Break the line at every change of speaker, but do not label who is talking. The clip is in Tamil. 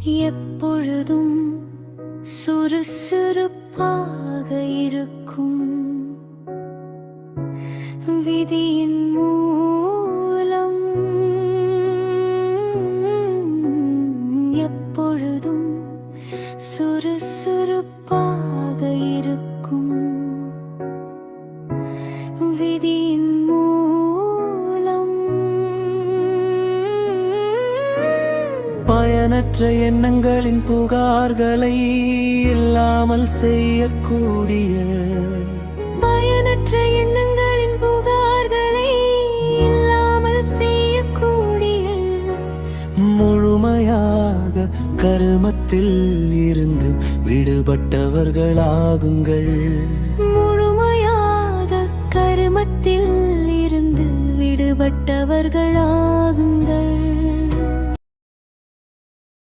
எப்பொழுதும் சுறுசுறுப்பாக இருக்கும் விதியின் மூலம் எப்பொழுதும் சுறுசுறுப்பாக இருக்கும் விதியின் மூலம்
பயனற்ற எண்ணங்களின் புகார்களை இல்லாமல் செய்யக்கூடிய
பயனற்ற எண்ணங்களின் புகார்களை இல்லாமல் செய்யக்கூடிய
முழுமையாக கருமத்தில் இருந்து விடுபட்டவர்களாகுங்கள்.
முழுமையாக கருமத்தில் இருந்து விடுபட்டவர்களாகுங்கள்.